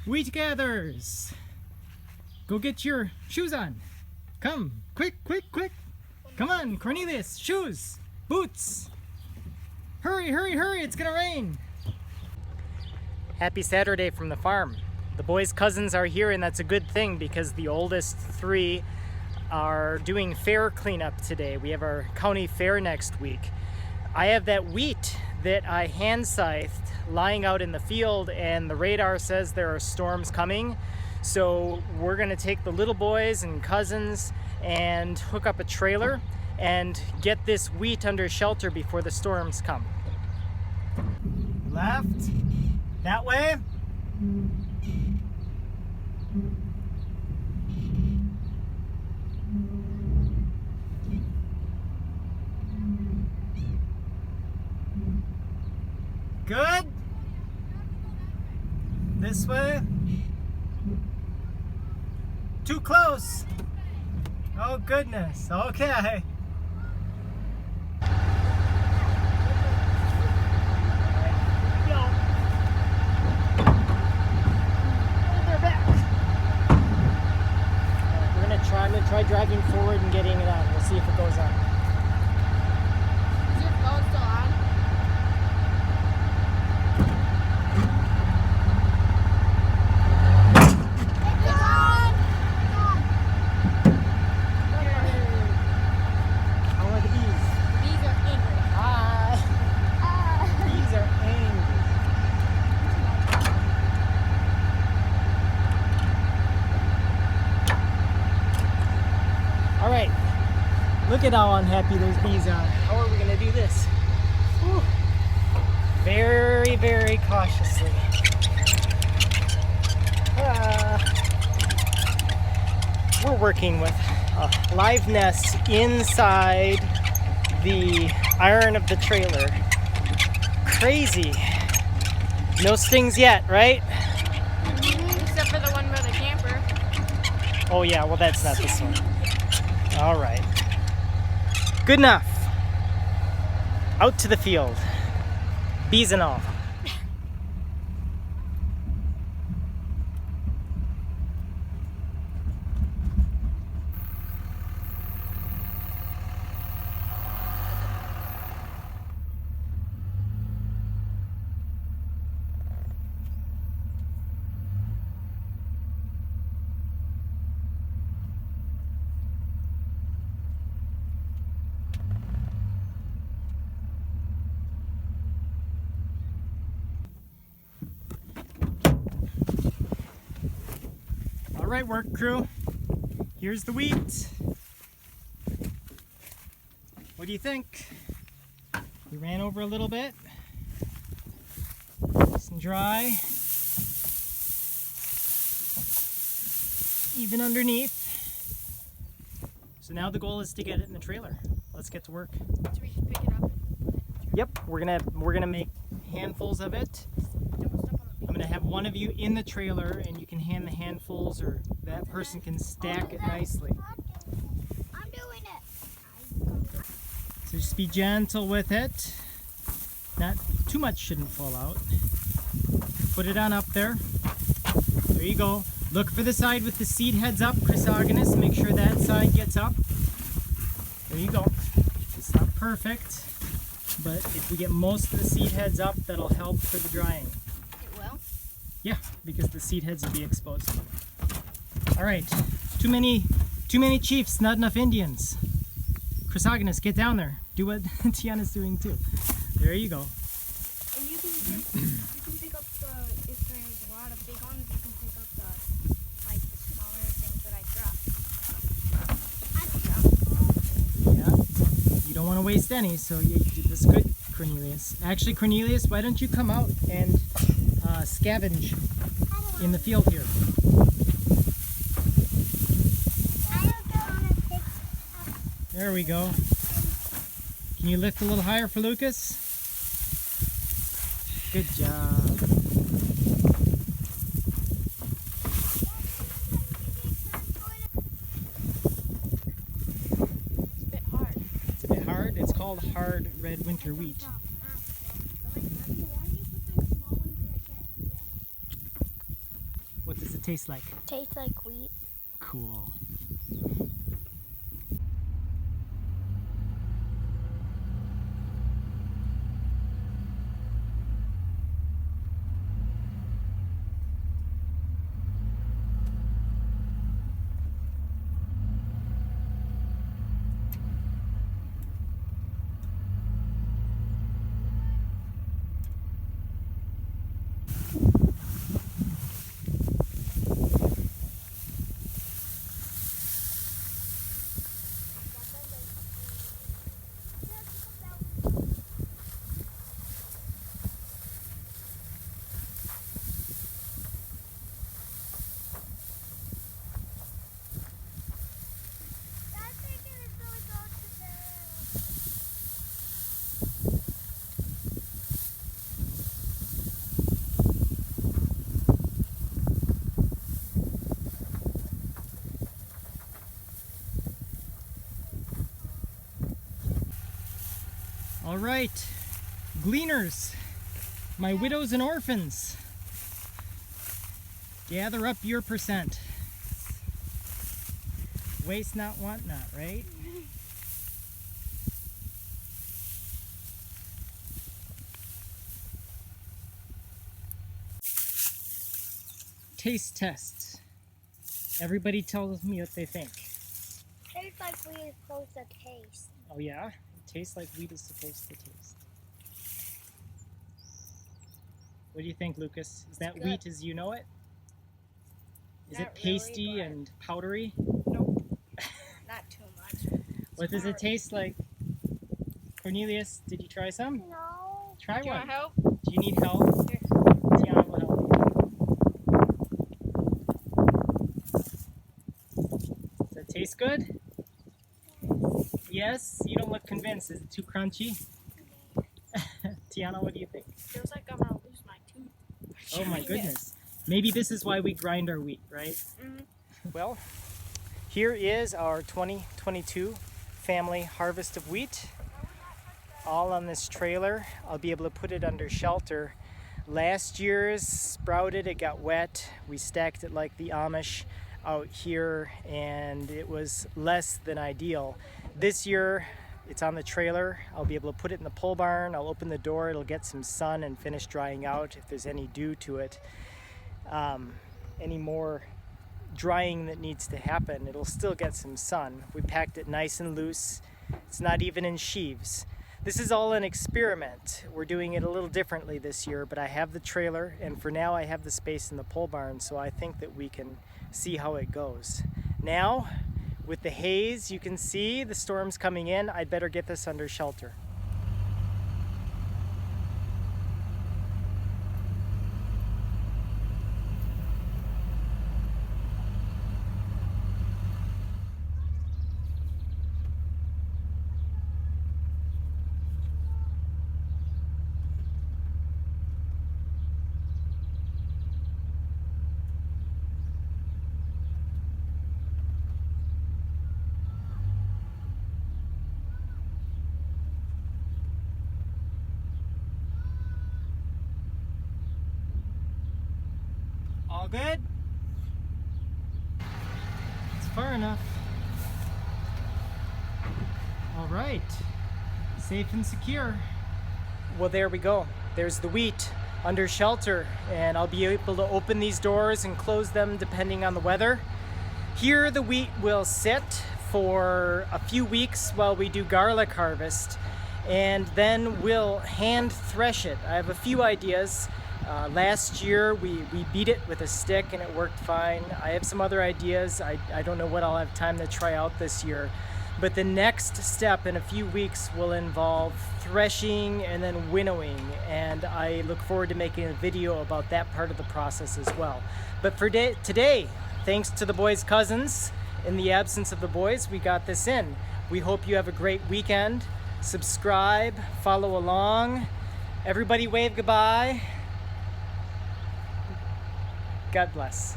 Wheat gatherers, go get your shoes on. Come, quick, quick, quick. Come on, Cornelius, shoes, boots. Hurry, hurry, hurry, it's gonna rain. Happy Saturday from the farm. The boys' cousins are here, and that's a good thing because the oldest three are doing fair cleanup today. We have our county fair next week. I have that wheat that I hand scythed lying out in the field, and the radar says there are storms coming. So we're gonna take the little boys and cousins and hook up a trailer and get this wheat under shelter before the storms come. Left, that way. Good. This way. Too close. Oh goodness. Okay. I'm gonna try driving forward and getting it on. We'll see if it goes on. Is your phone still on? It's on! How are the bees? The bees are angry. Hi. Bees are angry. All right. Look at how unhappy those bees are. How are we gonna do this? Whew. Very, very cautiously. We're working with a live nest inside the iron of the trailer. Crazy. No stings yet, right? Except for the one by the camper. Oh yeah, well that's not this one. All right. Good enough. Out to the field. Bees and all. All right, work crew. Here's the wheat. What do you think? We ran over a little bit. Nice and dry. Even underneath. So now the goal is to get it in the trailer. Let's get to work. So we should pick it up. Yep, we're gonna make handfuls of it. I'm gonna have one of you in the trailer, and you can hand the handfuls, or that person can stack it nicely. I'm doing it. So just be gentle with it. Not too much shouldn't fall out. Put it on up there. There you go. Look for the side with the seed heads up, Chrysogonus. Make sure that side gets up. There you go. It's not perfect, but if we get most of the seed heads up, that'll help for the drying. It will? Yeah, because the seed heads will be exposed. All right, too many chiefs, not enough Indians. Chrysogonus, get down there. Do what Tiana's doing too. There you go. And you can pick up the, if there's a lot of big ones, you can pick up the, like, the smaller things that I dropped. Yeah, you don't want to waste any, so you did this good, Cornelius. Actually, Cornelius, why don't you come out and scavenge in the field here? There we go. Can you lift a little higher for Lucas? Good job. It's a bit hard. It's a bit hard. It's called hard red winter wheat. What does it taste like? Tastes like wheat. Cool. All right, gleaners, my widows and orphans, gather up your percent. Waste not, want not, right? Taste test. Everybody tells me what they think. Tastes like wheat is supposed to taste. Oh yeah? It tastes like wheat is supposed to taste. What do you think, Lucas? Is that good. wheat as you know it? Is Not it pasty really, but- and powdery? Nope. Not too much. What does it taste like? Cornelius, did you try some? No. Try Do you one. want help? Do you need help? Here. Tiana will help. Does it taste good? Yes? You don't look convinced. Is it too crunchy? Tiana, what do you think? Feels like I'm gonna lose my tooth. Oh my goodness. Maybe this is why we grind our wheat, right? Well, here is our 2022 family harvest of wheat. All on this trailer. I'll be able to put it under shelter. Last year's sprouted, it got wet. We stacked it like the Amish out here and it was less than ideal. This year it's on the trailer. I'll be able to put it in the pole barn. I'll open the door, it'll get some sun and finish drying out if there's any dew to it. Any more drying that needs to happen, it'll still get some sun. We packed it nice and loose. It's not even in sheaves. This is all an experiment. We're doing it a little differently this year, but I have the trailer and for now I have the space in the pole barn, so I think that we can see how it goes. Now, with the haze, you can see the storm's coming in. I'd better get this under shelter. All good? It's far enough. All right, safe and secure. Well, there we go. There's the wheat under shelter, and I'll be able to open these doors and close them depending on the weather. Here, the wheat will sit for a few weeks while we do garlic harvest, and then we'll hand thresh it. I have a few ideas. Last year we beat it with a stick and it worked fine. I have some other ideas. I don't know what I'll have time to try out this year. But the next step in a few weeks will involve threshing and then winnowing, and I look forward to making a video about that part of the process as well. But for today, thanks to the boys' cousins, in the absence of the boys, we got this in. We hope you have a great weekend. Subscribe, follow along. Everybody wave goodbye. God bless.